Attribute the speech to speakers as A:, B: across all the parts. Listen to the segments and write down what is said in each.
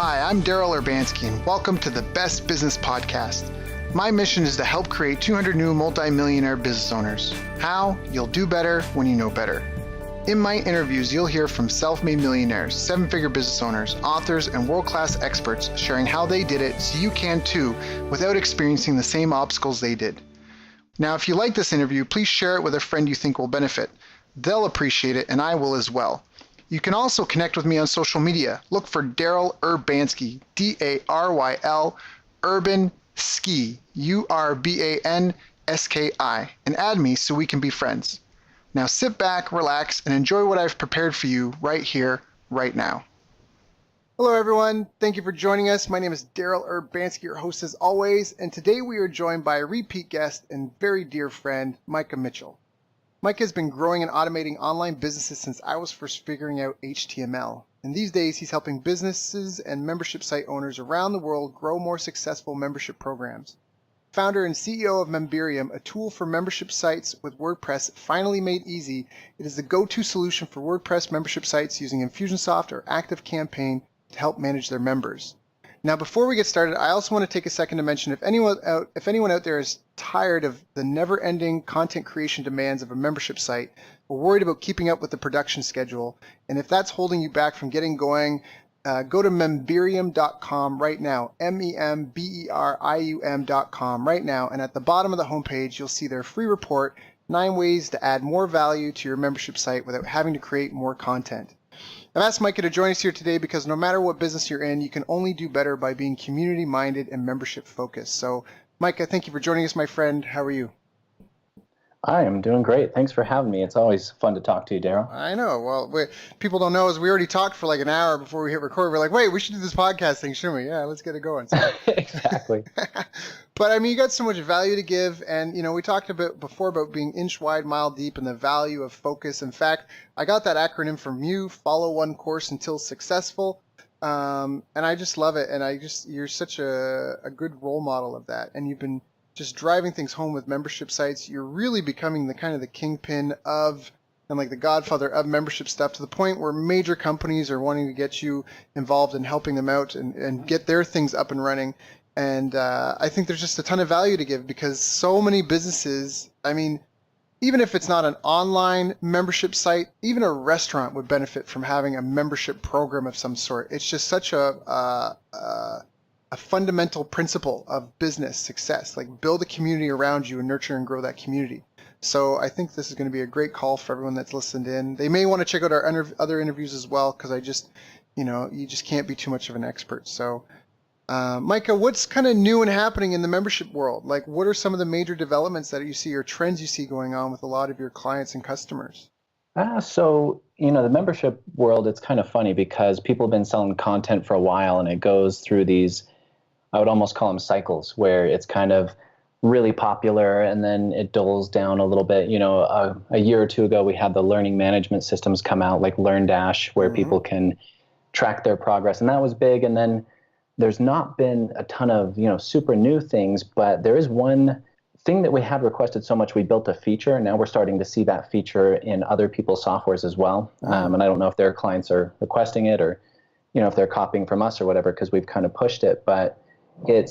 A: Hi, I'm Daryl Urbanski, and welcome to the Best Business Podcast. My mission is to help create 200 new multi-millionaire business owners. How? You'll do better when you know better. In my interviews, you'll hear from self-made millionaires, seven-figure business owners, authors, and world-class experts sharing how they did it so you can too, without experiencing the same obstacles they did. Now, if you like this interview, please share it with a friend you think will benefit. They'll appreciate it, and I will as well. You can also connect with me on social media. Look for Daryl Urbanski, D-A-R-Y-L, Urbanski, U-R-B-A-N-S-K-I, and add me so we can be friends. Now sit back, relax, and enjoy what I've prepared for you right here, right now. Hello everyone, thank you for joining us. My name is Daryl Urbanski, your host as always, and today we are joined by a repeat guest and very dear friend, Micah Mitchell. Micah has been growing and automating online businesses since I was first figuring out HTML. And these days, he's helping businesses and membership site owners around the world grow more successful membership programs. Founder and CEO of Memberium, a tool for membership sites with WordPress finally made easy, it is the go-to solution for WordPress membership sites using Infusionsoft or ActiveCampaign to help manage their members. Now, before we get started, I also want to take a second to mention if anyone out there is tired of the never-ending content creation demands of a membership site, or worried about keeping up with the production schedule, and if that's holding you back from getting going, go to memberium.com right now, memberium.com right now, and at the bottom of the homepage, you'll see their free report, 9 ways to add more value to your membership site without having to create more content. I've asked Micah to join us here today because no matter what business you're in, you can only do better by being community-minded and membership-focused. So, Micah, thank you for joining us, my friend. How are you?
B: I am doing great. Thanks for having me. It's always fun to talk to you, Daryl.
A: I know. Well, people don't know is we already talked for like an hour before we hit record. We're like, wait, we should do this podcast thing, shouldn't we? Yeah, let's get it going. So.
B: Exactly.
A: But I mean, you got so much value to give, and we talked a bit before about being inch wide, mile deep, and the value of focus. In fact, I got that acronym from you: follow one course until successful. And I just love it, and you're such a good role model of that, and you've been just driving things home with membership sites. You're really becoming the kind of the kingpin of, and like the godfather of membership stuff, to the point where major companies are wanting to get you involved in helping them out and get their things up and running. And I think there's just a ton of value to give because so many businesses, I mean, even if it's not an online membership site, even a restaurant would benefit from having a membership program of some sort. It's just such a fundamental principle of business success, like build a community around you and nurture and grow that community. So I think this is going to be a great call for everyone that's listened in. They may want to check out our other interviews as well, because you just can't be too much of an expert. So Micah, what's kind of new and happening in the membership world? Like, what are some of the major developments that you see or trends you see going on with a lot of your clients and customers?
B: So, the membership world, it's kind of funny because people have been selling content for a while, and it goes through these, I would almost call them cycles, where it's kind of really popular and then it dulls down a little bit. A year or two ago, we had the learning management systems come out, like LearnDash, where people can track their progress, and that was big. And then there's not been a ton of, super new things, but there is one thing that we had requested so much, we built a feature, and now we're starting to see that feature in other people's softwares as well. And I don't know if their clients are requesting it or, if they're copying from us or whatever, because we've kind of pushed it. But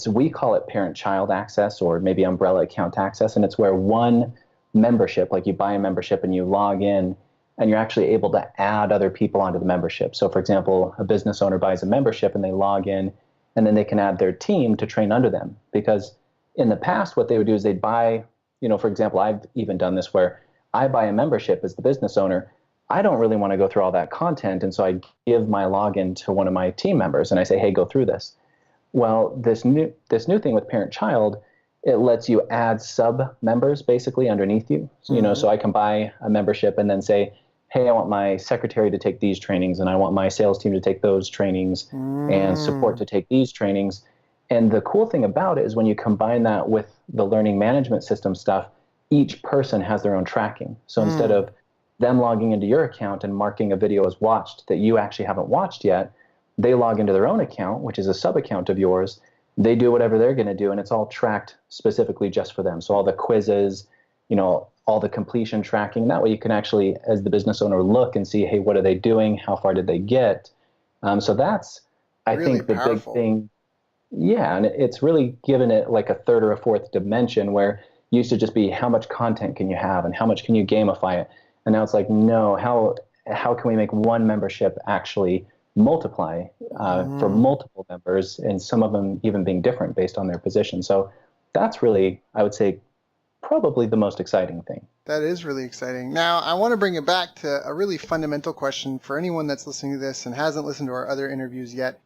B: we call it parent-child access, or maybe umbrella account access. And it's where one membership, like you buy a membership and you log in, and you're actually able to add other people onto the membership. So for example, a business owner buys a membership and they log in, and then they can add their team to train under them. Because in the past, what they would do is they'd buy, for example, I've even done this where I buy a membership as the business owner. I don't really want to go through all that content. And so I give my login to one of my team members and I say, hey, go through this. Well, this new thing with parent-child, it lets you add sub-members basically underneath you. So, so I can buy a membership and then say, hey, I want my secretary to take these trainings, and I want my sales team to take those trainings, and support to take these trainings. And the cool thing about it is when you combine that with the learning management system stuff, each person has their own tracking. So instead of them logging into your account and marking a video as watched that you actually haven't watched yet, they log into their own account, which is a sub-account of yours. They do whatever they're going to do, and it's all tracked specifically just for them. So all the quizzes, all the completion tracking. That way you can actually, as the business owner, look and see, hey, what are they doing? How far did they get? So that's I
A: Really
B: think the big
A: powerful.
B: thing, yeah, and it's really given it like a third or a fourth dimension where it used to just be how much content can you have and how much can you gamify it, and now it's like no, how can we make one membership actually multiply for
A: Mm.
B: multiple members, and some of them even being different based on their position. So that's really, I would say, probably the most exciting thing.
A: That is really exciting. Now, I want to bring it back to a really fundamental question for anyone that's listening to this and hasn't listened to our other interviews yet,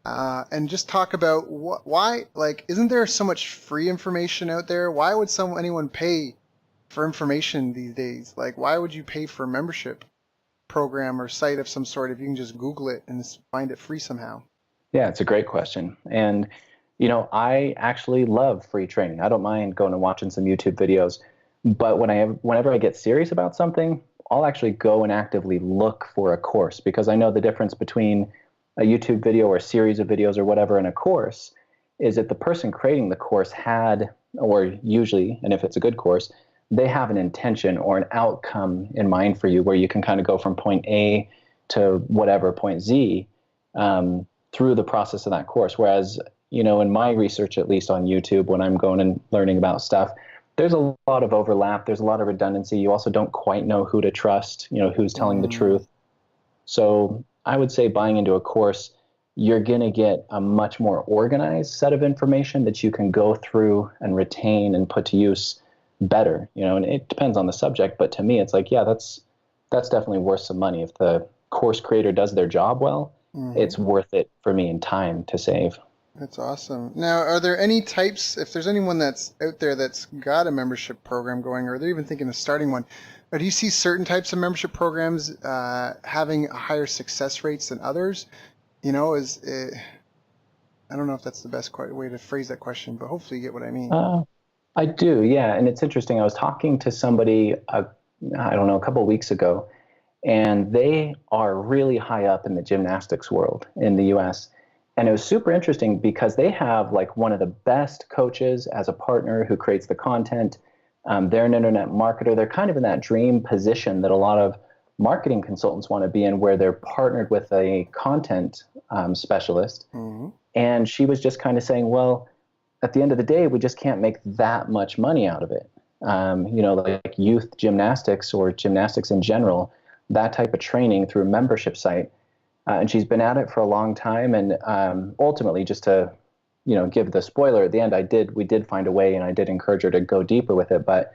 A: and just talk about why, like, isn't there so much free information out there? Why would anyone pay for information these days? Like, why would you pay for a membership program or site of some sort if you can just Google it and find it free somehow?
B: Yeah, it's a great question. And, I actually love free training. I don't mind going and watching some YouTube videos. But whenever I get serious about something, I'll actually go and actively look for a course because I know the difference between a YouTube video or a series of videos or whatever and a course is that the person creating the course had, or usually, and if it's a good course, they have an intention or an outcome in mind for you where you can kind of go from point A to whatever point Z. Through the process of that course. Whereas, in my research, at least on YouTube, when I'm going and learning about stuff, there's a lot of overlap. There's a lot of redundancy. You also don't quite know who to trust, who's telling the
A: Mm.
B: truth. So I would say buying into a course, you're going to get a much more organized set of information that you can go through and retain and put to use better, and it depends on the subject. But to me, it's like, yeah, that's definitely worth some money. If the course creator does their job well,
A: Hmm.
B: it's worth it for me in time to save.
A: That's awesome. Now, are there any types, if there's anyone that's out there that's got a membership program going, or they're even thinking of starting one, do you see certain types of membership programs having higher success rates than others? I don't know if that's the best way to phrase that question, but hopefully you get what I mean.
B: Uh, I do, yeah. And it's interesting. I was talking to somebody, I don't know, a couple of weeks ago, and they are really high up in the gymnastics world in the US. And it was super interesting because they have like one of the best coaches as a partner who creates the content. They're an internet marketer. They're kind of in that dream position that a lot of marketing consultants want to be in, where they're partnered with a content specialist.
A: Hmm.
B: And she was just kind of saying, well, at the end of the day, we just can't make that much money out of it. Like youth gymnastics or gymnastics in general, that type of training through a membership site. And she's been at it for a long time. And ultimately, just to, give the spoiler at the end, we did find a way, and I did encourage her to go deeper with it. But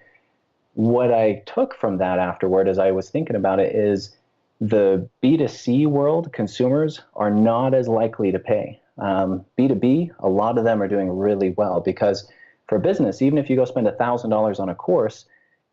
B: what I took from that afterward, as I was thinking about it, is the B2C world, consumers are not as likely to pay. B2B, a lot of them are doing really well because for business, even if you go spend $1,000 on a course,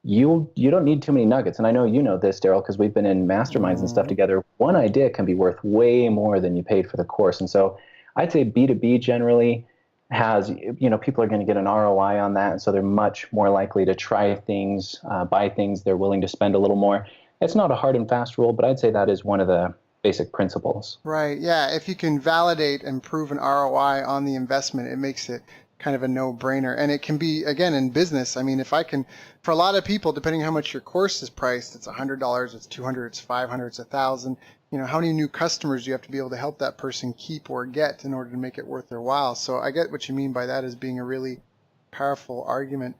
B: you don't need too many nuggets. And I know you know this, Daryl, because we've been in masterminds and stuff
A: Hmm.
B: together. One idea can be worth way more than you paid for the course. And so I'd say B2B generally has, people are going to get an ROI on that. And so they're much more likely to try things, buy things. They're willing to spend a little more. It's not a hard and fast rule, but I'd say that is one of the basic principles.
A: Right. Yeah. If you can validate and prove an ROI on the investment, it makes it kind of a no-brainer. And it can be, again, in business. I mean, if I can, for a lot of people, depending how much your course is priced, it's $100, it's 200, it's 500, it's 1,000. How many new customers do you have to be able to help that person keep or get in order to make it worth their while? So I get what you mean by that as being a really powerful argument.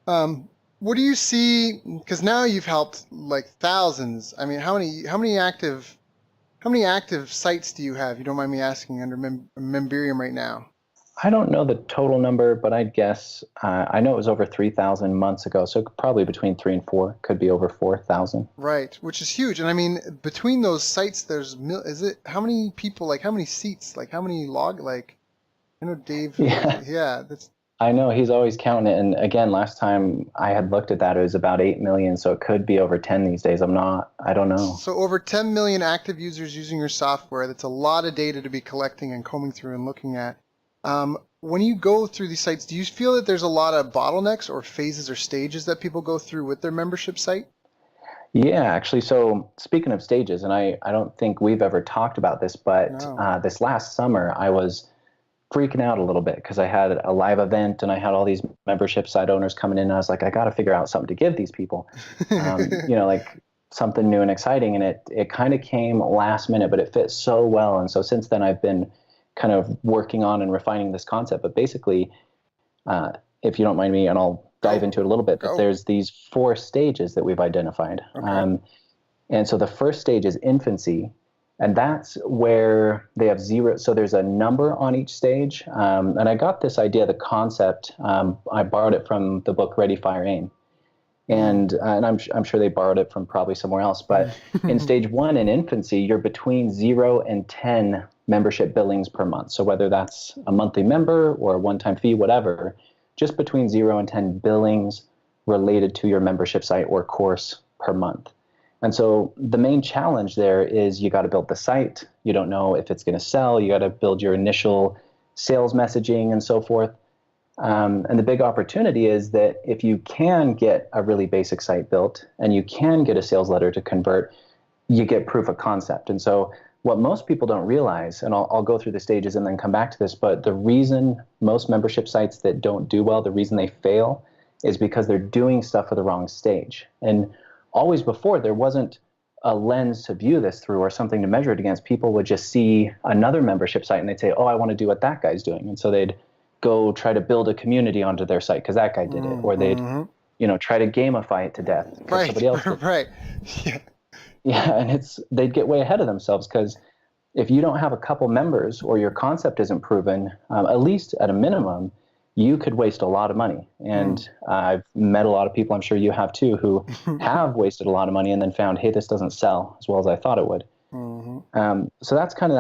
A: Um, what do you see? Because now you've helped like thousands. I mean, how many active sites do you have? You don't mind me asking under Memberium right now?
B: I don't know the total number, but I'd guess I know it was over 3,000 months ago, so probably between 3 and 4, could be over 4,000.
A: Right, which is huge. And I mean, between those sites, is it how many people? Like how many seats? Like how many log? Like I know Dave.
B: Yeah,
A: Yeah, that's
B: I know he's always counting it. And again, last time I had looked at that, it was about 8 million, so it could be over 10 these days. I don't know.
A: so over 10 million active users using your software. That's a lot of data to be collecting and combing through and looking at. When you go through these sites, do you feel that there's a lot of bottlenecks or phases or stages that people go through with their membership site?
B: Yeah, actually, so speaking of stages, and I don't think we've ever talked about this, but
A: No.
B: this last summer I was freaking out a little bit because I had a live event and I had all these membership site owners coming in. And I was like, I got to figure out something to give these people, like something new and exciting. And it kind of came last minute, but it fit so well. And so since then, I've been kind of working on and refining this concept. But basically, if you don't mind me, and I'll dive into it a little bit, but there's these 4 stages that we've identified.
A: Okay.
B: And so the first stage is infancy, and that's where they have 0. So there's a number on each stage. And I got this idea, the concept, I borrowed it from the book Ready, Fire, Aim. And I'm sure they borrowed it from probably somewhere else. But in stage 1 in infancy, you're between 0 and 10 membership billings per month. So whether that's a monthly member or a one-time fee, whatever, just between 0 and 10 billings related to your membership site or course per month. And so the main challenge there is you got to build the site. You don't know if it's going to sell. You got to build your initial sales messaging and so forth. And the big opportunity is that if you can get a really basic site built and you can get a sales letter to convert, you get proof of concept. And so what most people don't realize, and I'll go through the stages and then come back to this, but the reason most membership sites that don't do well, the reason they fail is because they're doing stuff for the wrong stage. And always before, there wasn't a lens to view this through or something to measure it against. People would just see another membership site and they'd say, oh, I want to do what that guy's doing. And so they'd go try to build a community onto their site because that guy did it. Or they'd, try to gamify it to death because somebody else did.
A: Right.
B: Yeah, and they'd get way ahead of themselves because if you don't have a couple members or your concept isn't proven, at least at a minimum, you could waste a lot of money. And I've met a lot of people, I'm sure you have too, who have wasted a lot of money and then found, hey, this doesn't sell as well as I thought it would. So that's kind of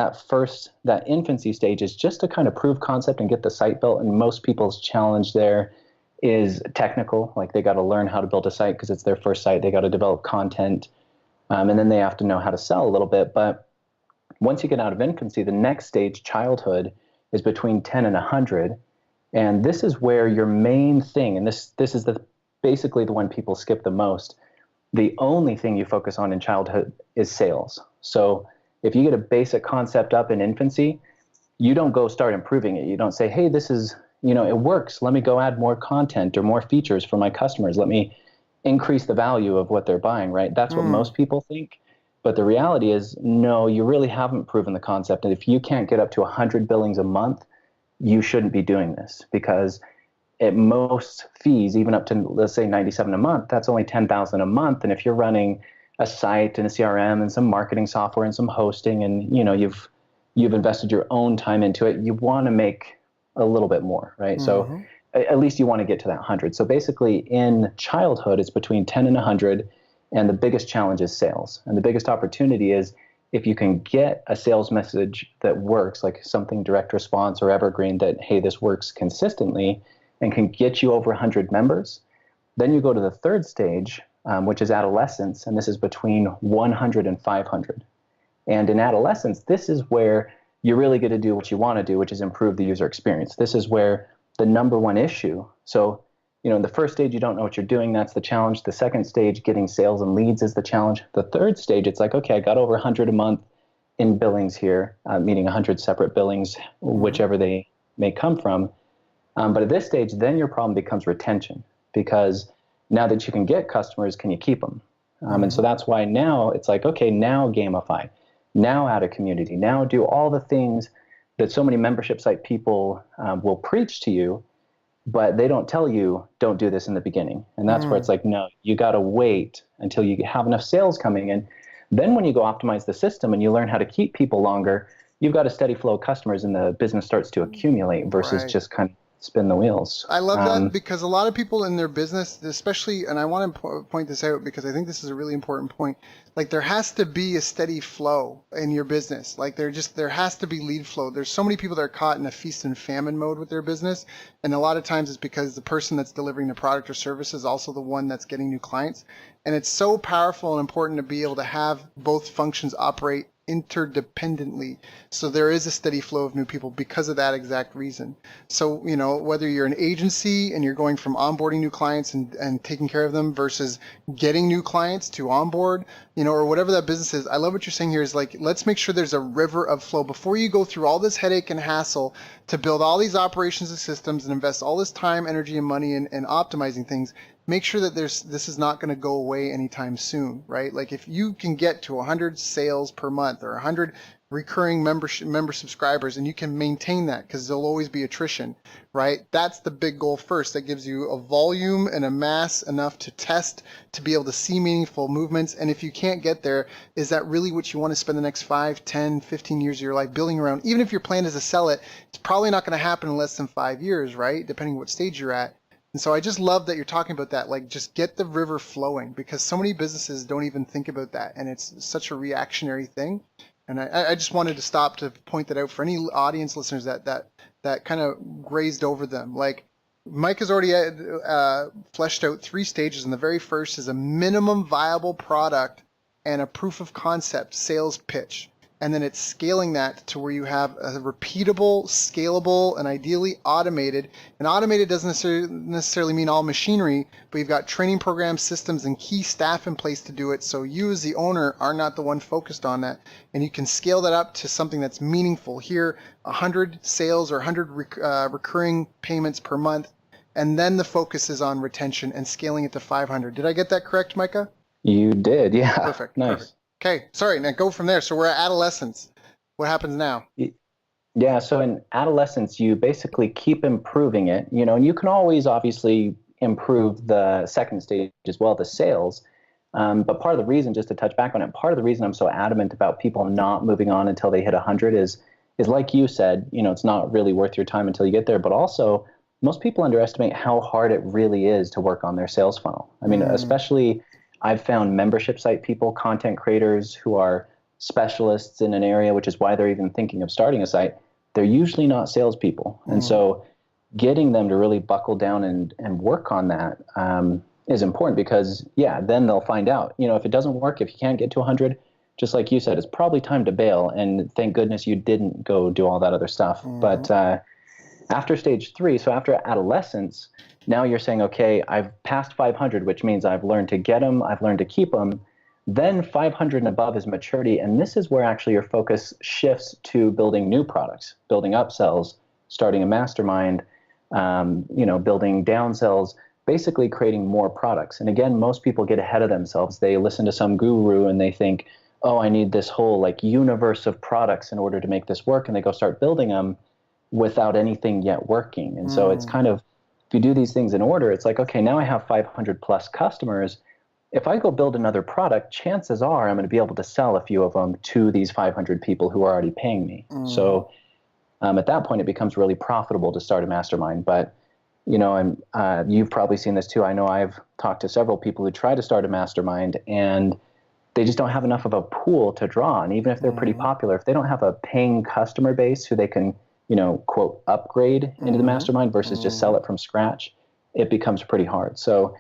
B: that infancy stage is just to kind of prove concept and get the site built. And most people's challenge there is technical. Like they got to learn how to build a site because it's their first site. They got to develop content. And then they have to know how to sell a little bit. But once you get out of infancy, the next stage, childhood, is between 10 and 100. And this is where your main thing, and this is basically the one people skip the most, the only thing you focus on in childhood is sales. So if you get a basic concept up in infancy, you don't go start improving it. You don't say, hey, this is, it works. Let me go add more content or more features for my customers. Let me increase the value of what they're buying, right? That's what most people think. But the reality is, no, you really haven't proven the concept. And if you can't get up to 100 billings a month, you shouldn't be doing this because at most fees, even up to, let's say, 97 a month, that's only 10,000 a month. And if you're running a site and a CRM and some marketing software and some hosting and, you've invested your own time into it, you want to make a little bit more, right? So at least you want to get to that 100. So basically in childhood, it's between 10 and 100. And the biggest challenge is sales. And the biggest opportunity is if you can get a sales message that works, like something direct response or evergreen that, hey, this works consistently and can get you over 100 members, then you go to the third stage, which is adolescence. And this is between 100 and 500. And in adolescence, this is where you're really going to do what you want to do, which is improve the user experience. This is where the number one issue. So, in the first stage, you don't know what you're doing. That's the challenge. The second stage, getting sales and leads is the challenge. The third stage, it's like, okay, I got over 100 a month in billings here, meaning 100 separate billings, whichever they may come from. But at this stage, then your problem becomes retention because now that you can get customers, can you keep them? And so that's why now it's like, okay, now gamify, now add a community, now do all the things that so many membership site people will preach to you, but they don't tell you, don't do this in the beginning. And that's where it's like, no, you got to wait until you have enough sales coming in. Then when you go optimize the system and you learn how to keep people longer, you've got a steady flow of customers and the business starts to accumulate versus just kind of spin the wheels.
A: I love that because a lot of people in their business, especially, and I want to point this out because I think this is a really important point. Like there has to be a steady flow in your business. Like there has to be lead flow. There's so many people that are caught in a feast and famine mode with their business. And a lot of times it's because the person that's delivering the product or service is also the one that's getting new clients. And it's so powerful and important to be able to have both functions operate interdependently, so there is a steady flow of new people because of that exact reason. So whether you're an agency and you're going from onboarding new clients and taking care of them versus getting new clients to onboard, or whatever that business is, I love what you're saying here is like, let's make sure there's a river of flow before you go through all this headache and hassle to build all these operations and systems and invest all this time, energy, and money in optimizing things. make sure that this is not going to go away anytime soon, right? Like if you can get to 100 sales per month or 100 recurring member subscribers, and you can maintain that, because there'll always be attrition, right? That's the big goal first. That gives you a volume and a mass enough to test, to be able to see meaningful movements. And if you can't get there, is that really what you want to spend the next 5, 10, 15 years of your life building around? Even if your plan is to sell it, it's probably not going to happen in less than 5 years, right? Depending what stage you're at. And so I just love that you're talking about that, like just get the river flowing, because so many businesses don't even think about that, and it's such a reactionary thing. And I just wanted to stop to point that out for any audience listeners that kind of grazed over them. Like Mike has already fleshed out 3 stages, and the very first is a minimum viable product and a proof of concept sales pitch. And then it's scaling that to where you have a repeatable, scalable, and ideally automated. And automated doesn't necessarily mean all machinery, but you've got training programs, systems, and key staff in place to do it. So you as the owner are not the one focused on that. And you can scale that up to something that's meaningful. Here, 100 sales or 100 recurring payments per month. And then the focus is on retention and scaling it to 500. Did I get that correct, Micah?
B: You did, yeah.
A: Perfect.
B: Nice.
A: Perfect. Okay, sorry, now go from there. So we're at adolescence. What happens now?
B: Yeah, so in adolescence, you basically keep improving it, and you can always obviously improve the second stage as well, the sales. But part of the reason, just to touch back on it, part of the reason I'm so adamant about people not moving on until they hit 100 is like you said, it's not really worth your time until you get there. But also, most people underestimate how hard it really is to work on their sales funnel. I mean, especially I've found membership site people, content creators who are specialists in an area, which is why they're even thinking of starting a site. They're usually not salespeople. And so getting them to really buckle down and work on that is important, because, then they'll find out. If it doesn't work, if you can't get to 100, just like you said, it's probably time to bail. And thank goodness you didn't go do all that other stuff. But after stage 3, so after adolescence, now you're saying, okay, I've passed 500, which means I've learned to get them, I've learned to keep them. Then 500 and above is maturity, and this is where actually your focus shifts to building new products, building upsells, starting a mastermind, building downsells, basically creating more products. And again, most people get ahead of themselves. They listen to some guru and they think, oh, I need this whole universe of products in order to make this work, and they go start building them without anything yet working. And so it's kind of, if you do these things in order, it's like, okay, now I have 500 plus customers. If I go build another product, chances are I'm going to be able to sell a few of them to these 500 people who are already paying me. So at that point, it becomes really profitable to start a mastermind. But, and you've probably seen this too. I know I've talked to several people who try to start a mastermind, and they just don't have enough of a pool to draw on. Even if they're pretty popular, if they don't have a paying customer base who they can quote, upgrade into the mastermind versus just sell it from scratch, it becomes pretty hard. So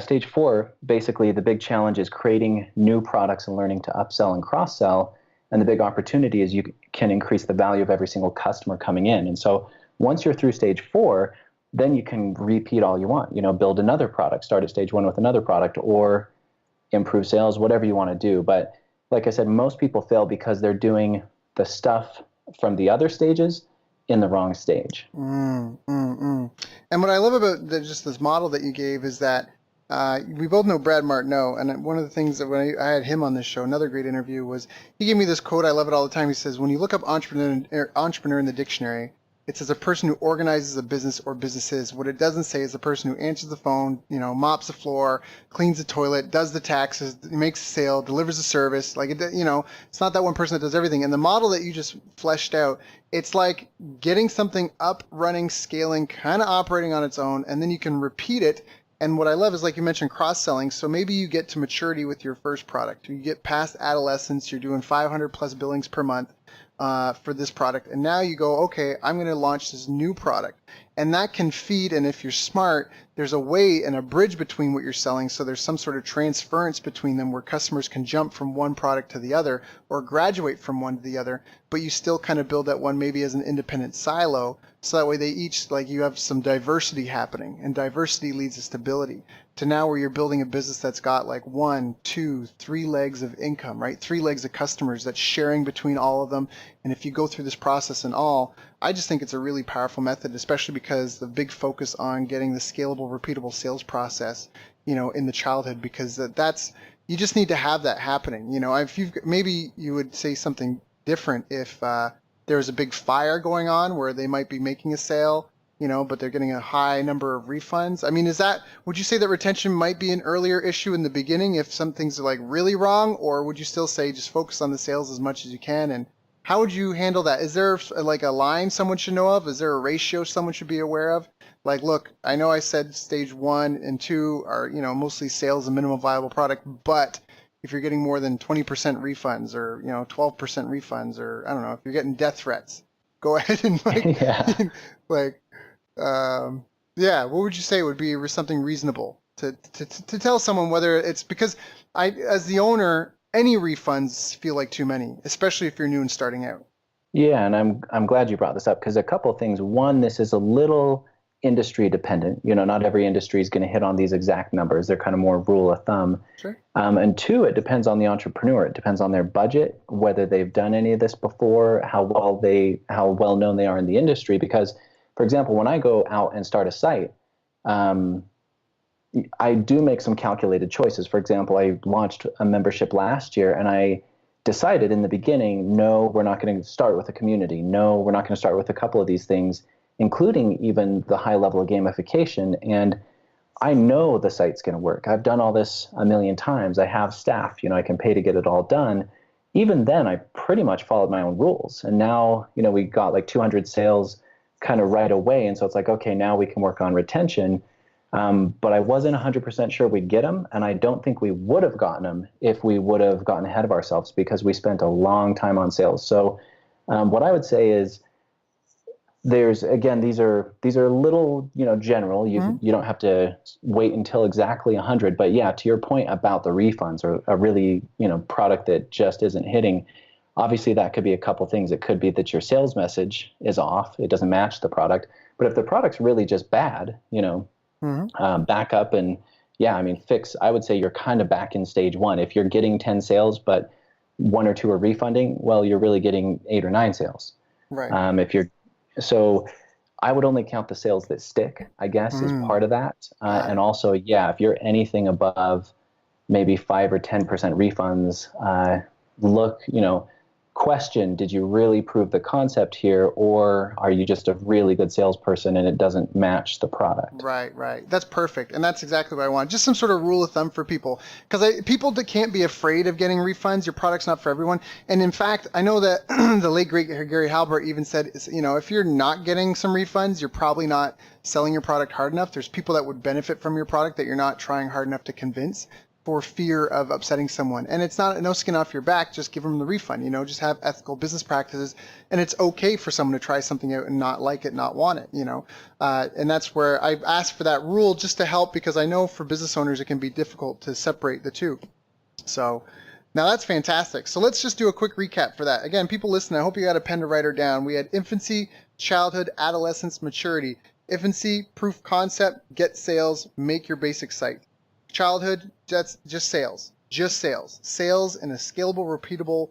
B: stage 4, basically the big challenge is creating new products and learning to upsell and cross-sell. And the big opportunity is you can increase the value of every single customer coming in. And so once you're through stage 4, then you can repeat all you want, build another product, start at stage 1 with another product, or improve sales, whatever you want to do. But like I said, most people fail because they're doing the stuff from the other stages in the wrong stage.
A: And what I love about just this model that you gave is that we both know Brad Martineau, and one of the things that when I had him on this show, another great interview, was he gave me this quote. I love it all the time. He says, when you look up entrepreneur in the dictionary, it says a person who organizes a business or businesses. What it doesn't say is the person who answers the phone, mops the floor, cleans the toilet, does the taxes, makes a sale, delivers a service. Like, it's not that one person that does everything. And the model that you just fleshed out, it's like getting something up, running, scaling, kind of operating on its own, and then you can repeat it. And what I love is, like you mentioned, cross-selling. So maybe you get to maturity with your first product. You get past adolescence. You're doing 500 plus billings per month for this product. And now you go, okay, I'm going to launch this new product. And that can feed, and if you're smart, there's a way and a bridge between what you're selling. So there's some sort of transference between them where customers can jump from one product to the other or graduate from one to the other. But you still kind of build that one maybe as an independent silo. So that way they each, like, you have some diversity happening, and diversity leads to stability. to now where you're building a business that's got like 1, 2, 3 legs of income, right? 3 legs of customers that's sharing between all of them. And if you go through this process and all, I just think it's a really powerful method, especially because the big focus on getting the scalable, repeatable sales process, in the childhood, because that's, you just need to have that happening. If maybe you would say something different if there's a big fire going on where they might be making a sale, but they're getting a high number of refunds. I mean, would you say that retention might be an earlier issue in the beginning if some things are like really wrong, or would you still say just focus on the sales as much as you can? And how would you handle that? Is there like a line someone should know of? Is there a ratio someone should be aware of? Like, look, I know I said stage 1 and 2 are, mostly sales and minimum viable product, but if you're getting more than 20% refunds or, 12% refunds, or I don't know, if you're getting death threats, go ahead and what would you say would be something reasonable to tell someone, whether it's because as the owner, any refunds feel like too many, especially if you're new and starting out.
B: Yeah, and I'm glad you brought this up because a couple of things. One, this is a little industry dependent. Not every industry is going to hit on these exact numbers. They're kind of more rule of thumb.
A: Sure.
B: And 2, it depends on the entrepreneur. It depends on their budget, whether they've done any of this before, how well known they are in the industry. Because, for example, when I go out and start a site, I do make some calculated choices. For example, I launched a membership last year, and I decided in the beginning, no, we're not going to start with a community. No, we're not going to start with a couple of these things, including even the high level of gamification. And I know the site's going to work. I've done all this a million times. I have staff, I can pay to get it all done. Even then, I pretty much followed my own rules. And now, we got like 200 sales kind of right away. And so it's like, okay, now we can work on retention. But I wasn't 100% sure we'd get them. And I don't think we would have gotten them if we would have gotten ahead of ourselves, because we spent a long time on sales. So what I would say is, these are a little, general. You don't have to wait until exactly 100. But yeah, to your point about the refunds or a really, product that just isn't hitting, obviously that could be a couple things. It could be that your sales message is off. It doesn't match the product. But if the product's really just bad, back up and fix. I would say you're kind of back in stage 1. If you're getting 10 sales, but 1 or 2 are refunding, well, you're really getting 8 or 9 sales.
A: Right.
B: So I would only count the sales that stick, I guess, is part of that. And also, if you're anything above maybe 5 or 10% refunds, question, did you really prove the concept here, or are you just a really good salesperson and it doesn't match the product?
A: Right. That's perfect. And that's exactly what I want. Just some sort of rule of thumb for people, because people that can't be afraid of getting refunds. Your product's not for everyone. And in fact, I know that the late great Gary Halbert even said, if you're not getting some refunds, you're probably not selling your product hard enough. There's people that would benefit from your product that you're not trying hard enough to convince, for fear of upsetting someone. And it's not no skin off your back, just give them the refund, just have ethical business practices. And it's okay for someone to try something out and not like it, not want it, and that's where I asked for that rule, just to help, because I know for business owners, it can be difficult to separate the two. So now that's fantastic. So let's just do a quick recap for that. Again, people listening, I hope you got a pen to write her down. We had infancy, childhood, adolescence, maturity. Infancy, proof concept, get sales, make your basic site. Childhood, that's just sales in a scalable, repeatable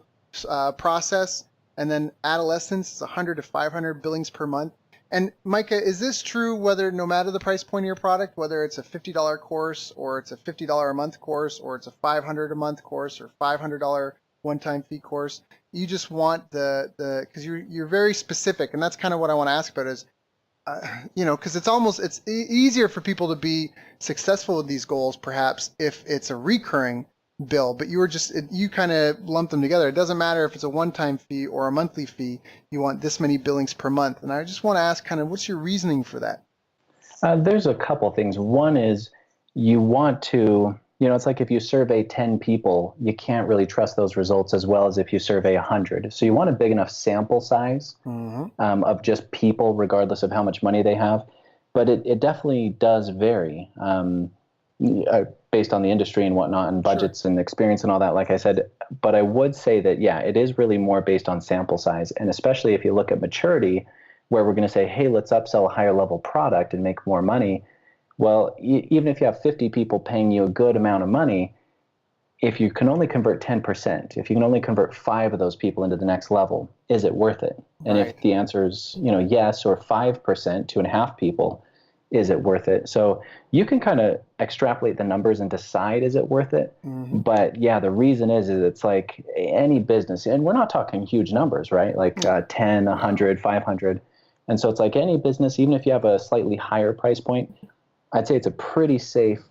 A: process. And then adolescence is 100 to 500 billings per month. And Micah, is this true whether, no matter the price point of your product, whether it's a $50 course or it's a $50 a month course or it's a $500 a month course or $500 one-time fee course? You just want because you're very specific, and that's kind of what I want to ask about is, because it's easier for people to be successful with these goals, perhaps, if it's a recurring bill, but you kind of lump them together. It doesn't matter if it's a one-time fee or a monthly fee. You want this many billings per month. And I just want to ask kind of, what's your reasoning for that?
B: There's a couple things. One is you want to, it's like if you survey 10 people, you can't really trust those results as well as if you survey 100. So you want a big enough sample size of just people, regardless of how much money they have. But it definitely does vary based on the industry and whatnot, and budgets and experience and all that, like I said. But I would say that, it is really more based on sample size. And especially if you look at maturity, where we're going to say, hey, let's upsell a higher level product and make more money. Well, even if you have 50 people paying you a good amount of money, if you can only convert 10%, if you can only convert 5 of those people into the next level, is it worth it? And
A: Right.
B: if the answer is, yes, or 5%, 2.5 people, is it worth it? So you can kind of extrapolate the numbers and decide, is it worth it?
A: Mm-hmm.
B: But yeah, the reason is it's like any business, and we're not talking huge numbers, right? Like 10, 100, 500. And so it's like any business, even if you have a slightly higher price point, I'd say it's a pretty safe,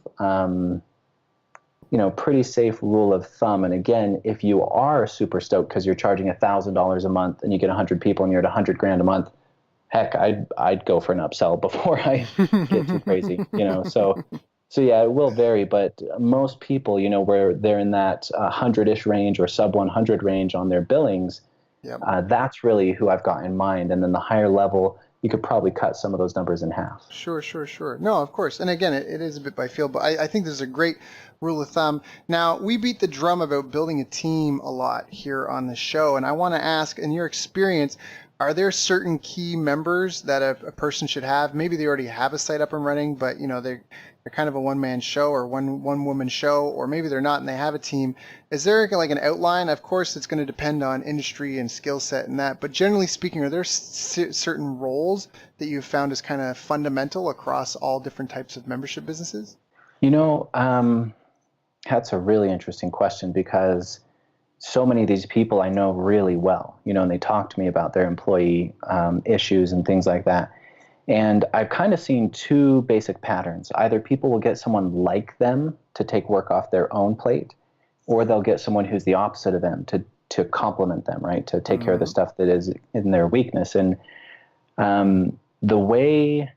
B: pretty safe rule of thumb. And again, if you are super stoked because you're charging $1,000 a month and you get 100 people and you're at 100 grand a month, heck, I'd go for an upsell before I get too crazy, So yeah, it will vary, but most people, where they're in that 100-ish range or sub 100 range on their billings,
A: Yep.
B: that's really who I've got in mind. And then the higher level, you could probably cut some of those numbers in half.
A: Sure. No, of course. And again, it is a bit by feel, but I think this is a great rule of thumb. Now, we beat the drum about building a team a lot here on the show, and I want to ask, in your experience, are there certain key members that a person should have? Maybe they already have a site up and running, but they're kind of a one-man show or one woman show, or maybe they're not and they have a team. Is there like an outline? Of course, it's going to depend on industry and skill set and that, but generally speaking, are there certain roles that you've found as kind of fundamental across all different types of membership businesses?
B: That's a really interesting question because so many of these people I know really well, and they talk to me about their employee issues and things like that. And I've kind of seen 2 basic patterns. Either people will get someone like them to take work off their own plate, or they'll get someone who's the opposite of them to complement them, right? To take care of the stuff that is in their weakness. And the way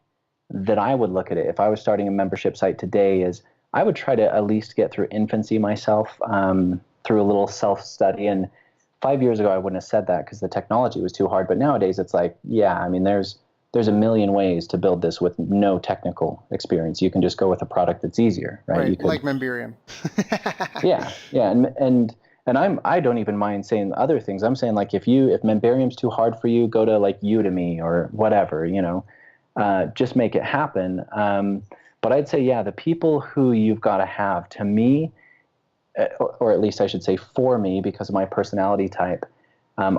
B: that I would look at it, if I was starting a membership site today, is I would try to at least get through infancy myself, through a little self-study. And 5 years ago, I wouldn't have said that because the technology was too hard. But nowadays, it's like, yeah, I mean, there's a million ways to build this with no technical experience. You can just go with a product that's easier, right?
A: Right, like Memberium.
B: yeah, and I don't even mind saying other things. I'm saying like if Memberium's too hard for you, go to like Udemy or whatever, just make it happen. But I'd say, yeah, the people who you've got to have, to me, or at least I should say for me, because of my personality type,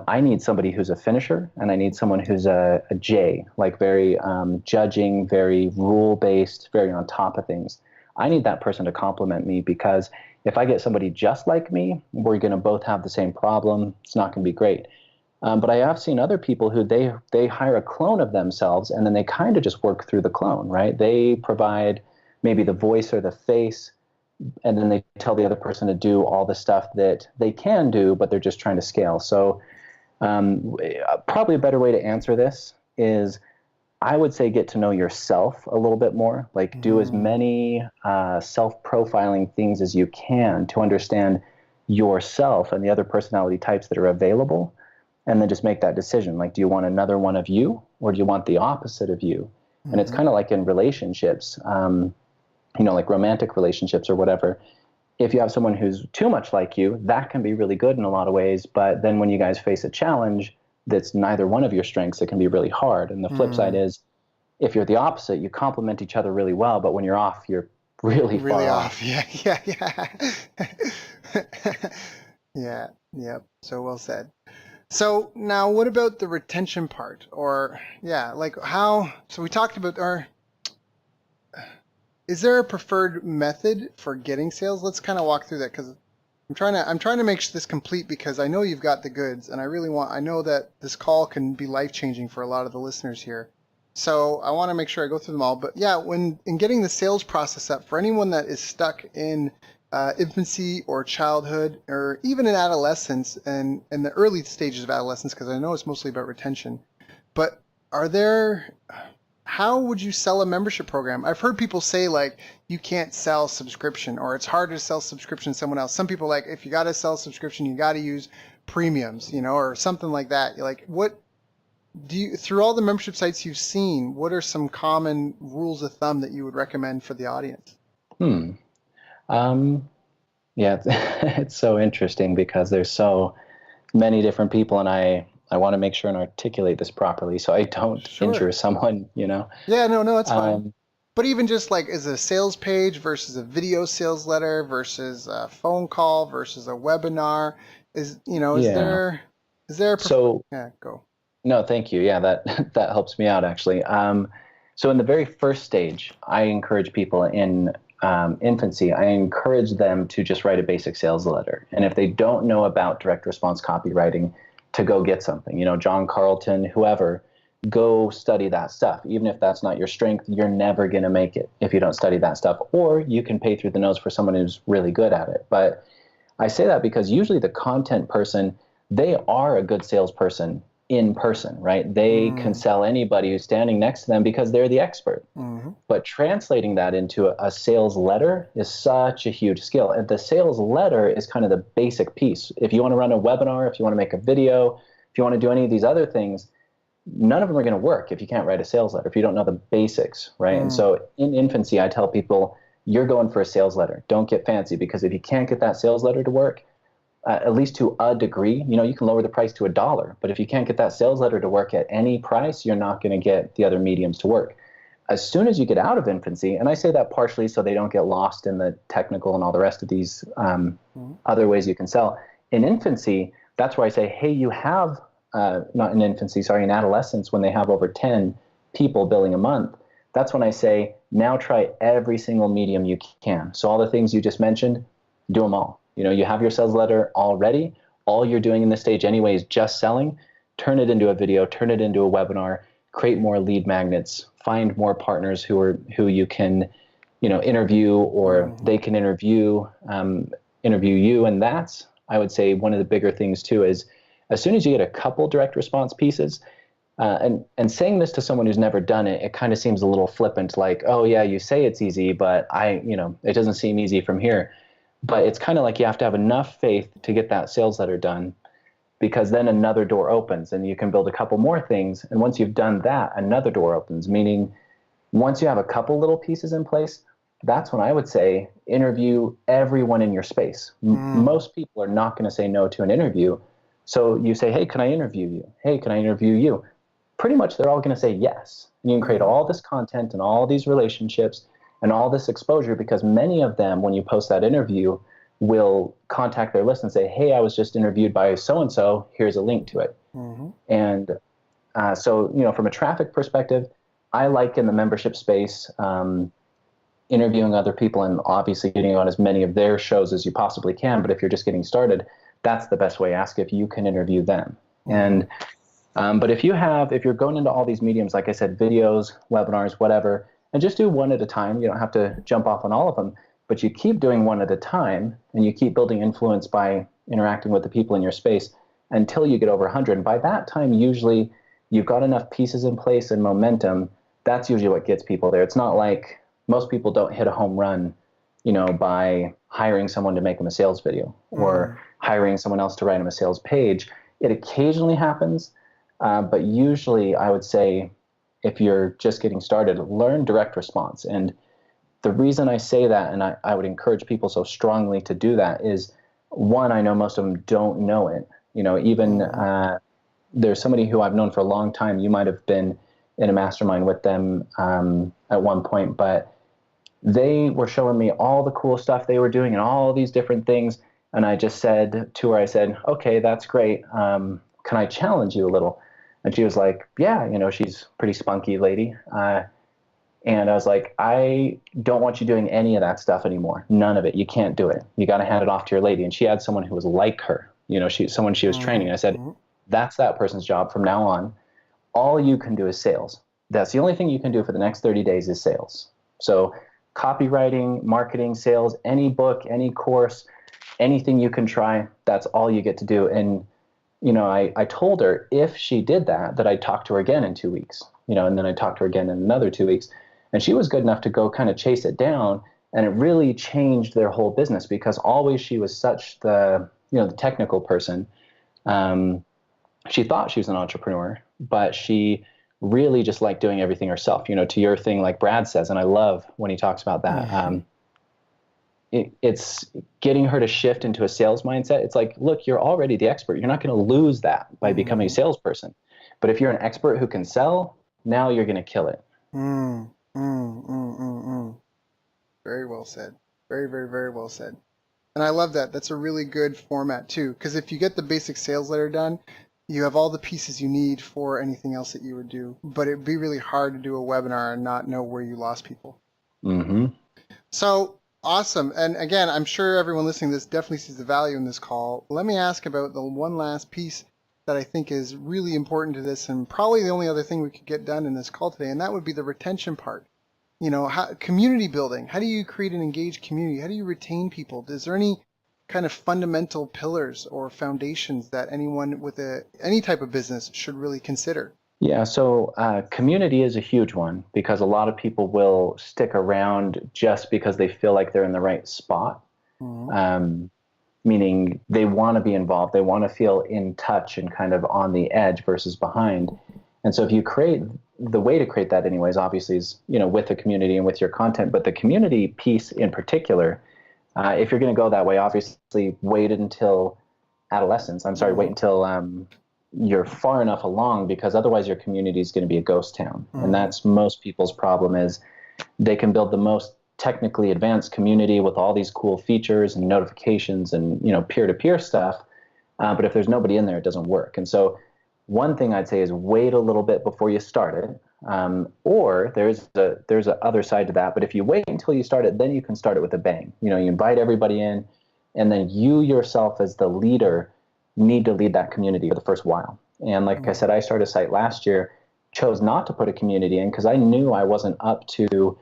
B: I need somebody who's a finisher, and I need someone who's a J, like very judging, very rule-based, very on top of things. I need that person to complement me, because if I get somebody just like me, we're going to both have the same problem. It's not going to be great. But I have seen other people who they hire a clone of themselves, and then they kind of just work through the clone, right? They provide maybe the voice or the face, and then they tell the other person to do all the stuff that they can do, but they're just trying to scale. So probably a better way to answer this is, I would say, get to know yourself a little bit more. Like, do as many self-profiling things as you can to understand yourself and the other personality types that are available, and then just make that decision. Like, do you want another one of you, or do you want the opposite of you? And it's kind of like in relationships, like romantic relationships or whatever. If you have someone who's too much like you, that can be really good in a lot of ways. But then when you guys face a challenge that's neither one of your strengths, it can be really hard. And the flip side is, if you're the opposite, you complement each other really well, but when you're off, you're really far off.
A: Yeah. Yep. So well said. So now what about the retention part? Or so we talked about is there a preferred method for getting sales? Let's kind of walk through that, because I'm trying to make this complete, because I know you've got the goods, and I know that this call can be life-changing for a lot of the listeners here. So I want to make sure I go through them all. But yeah, when in getting the sales process up, for anyone that is stuck in infancy or childhood, or even in adolescence and in the early stages of adolescence, because I know it's mostly about retention, but how would you sell a membership program? I've heard people say, like, you can't sell subscription, or it's harder to sell subscription to someone else. Some people like, if you got to sell subscription, you got to use premiums, or something like that. You're like, what do you, through all the membership sites you've seen, what are some common rules of thumb that you would recommend for the audience?
B: Yeah, it's so interesting because there's so many different people, and I want to make sure and articulate this properly so I don't injure someone,
A: Yeah, no, that's fine. But even just like is a sales page versus a video sales letter versus a phone call versus a webinar,
B: Yeah.
A: is there a
B: So
A: yeah, go.
B: no, thank you. Yeah, that that helps me out actually. So in the very first stage, I encourage people in infancy. I encourage them to just write a basic sales letter, and if they don't know about direct response copywriting, to go get something. John Carlton, whoever, go study that stuff. Even if that's not your strength, you're never going to make it if you don't study that stuff. Or you can pay through the nose for someone who's really good at it. But I say that because usually the content person, they are a good salesperson in person, right? They can sell anybody who's standing next to them because they're the expert.
A: Mm-hmm.
B: But translating that into a sales letter is such a huge skill. And the sales letter is kind of the basic piece. If you want to run a webinar, if you want to make a video, if you want to do any of these other things, none of them are going to work if you can't write a sales letter, if you don't know the basics, right? And so in infancy, I tell people, you're going for a sales letter. Don't get fancy, because if you can't get that sales letter to work, at least to a degree, you can lower the price to $1. But if you can't get that sales letter to work at any price, you're not going to get the other mediums to work. As soon as you get out of infancy, and I say that partially so they don't get lost in the technical and all the rest of these other ways you can sell. In infancy, that's where I say, hey, you have, not in infancy, sorry, in adolescence, when they have over 10 people billing a month, that's when I say, now try every single medium you can. So all the things you just mentioned, do them all. You have your sales letter already. All you're doing in this stage anyway is just selling. Turn it into a video, turn it into a webinar, create more lead magnets, find more partners who you can, interview, or they can interview you. And that's, I would say, one of the bigger things too, is as soon as you get a couple direct response pieces, and saying this to someone who's never done it, it kind of seems a little flippant, like, oh yeah, you say it's easy, but it doesn't seem easy from here. But it's kind of like you have to have enough faith to get that sales letter done, because then another door opens and you can build a couple more things. And once you've done that, another door opens, meaning once you have a couple little pieces in place, that's when I would say interview everyone in your space. Most people are not going to say no to an interview. So you say, hey, can I interview you? Hey, can I interview you? Pretty much they're all going to say yes. And you can create all this content and all these relationships and all this exposure, because many of them, when you post that interview, will contact their list and say, hey, I was just interviewed by so-and-so, here's a link to it. And so, from a traffic perspective, I like in the membership space, interviewing other people and obviously getting on as many of their shows as you possibly can. But if you're just getting started, that's the best way. Ask if you can interview them. And but if you're going into all these mediums, like I said, videos, webinars, whatever, and just do one at a time. You don't have to jump off on all of them, but you keep doing one at a time, and you keep building influence by interacting with the people in your space until you get over 100. And by that time, usually you've got enough pieces in place and momentum. That's usually what gets people there. It's not like most people don't hit a home run, by hiring someone to make them a sales video or hiring someone else to write them a sales page. It occasionally happens, but usually I would say, if you're just getting started, learn direct response. And the reason I say that, and I would encourage people so strongly to do that, is, one, I know most of them don't know it. Even there's somebody who I've known for a long time. You might have been in a mastermind with them at one point, but they were showing me all the cool stuff they were doing and all these different things. And I just said to her, I said, okay, that's great. Can I challenge you a little? And she was like, yeah, she's a pretty spunky lady. And I was like, I don't want you doing any of that stuff anymore. None of it. You can't do it. You got to hand it off to your lady. And she had someone who was like her, someone she was training. And I said, that's that person's job from now on. All you can do is sales. That's the only thing you can do for the next 30 days is sales. So copywriting, marketing, sales, any book, any course, anything you can try, that's all you get to do. And I told her if she did that I'd talk to her again in 2 weeks, and then I'd talk to her again in another 2 weeks. And she was good enough to go kind of chase it down. And it really changed their whole business, because always she was such the technical person. She thought she was an entrepreneur, but she really just liked doing everything herself, to your thing, like Brad says. And I love when he talks about that. It's getting her to shift into a sales mindset. It's like, look, you're already the expert. You're not going to lose that by becoming a salesperson. But if you're an expert who can sell, now you're going to kill it.
A: Mm, mm, mm, mm. Very well said. Very, very, very well said. And I love that. That's a really good format too, because if you get the basic sales letter done, you have all the pieces you need for anything else that you would do. But it'd be really hard to do a webinar and not know where you lost people.
B: Mm-hmm.
A: So awesome. And again, I'm sure everyone listening to this definitely sees the value in this call. Let me ask about the one last piece that I think is really important to this, and probably the only other thing we could get done in this call today, and that would be the retention part. Community building. How do you create an engaged community? How do you retain people? Is there any kind of fundamental pillars or foundations that anyone with any type of business should really consider?
B: Yeah, so community is a huge one because a lot of people will stick around just because they feel like they're in the right spot,
A: Mm-hmm.
B: meaning they want to be involved, they want to feel in touch and kind of on the edge versus behind. And so if you create the way to create that anyways, obviously is, with the community and with your content, but the community piece in particular, if you're going to go that way, obviously wait until adolescence. I'm sorry, wait
A: Mm-hmm.
B: until you're far enough along because otherwise your community is going to be a ghost town. And
A: Mm-hmm.
B: that's most people's problem is they can build the most technically advanced community with all these cool features and notifications and, peer-to-peer stuff. But if there's nobody in there, it doesn't work. And so one thing I'd say is wait a little bit before you start it. Or there's a other side to that. But if you wait until you start it, then you can start it with a bang. You invite everybody in, and then you yourself as the leader need to lead that community for the first while. And like I
A: Mm-hmm.
B: said, I started a site last year, chose not to put a community in because I knew I wasn't up to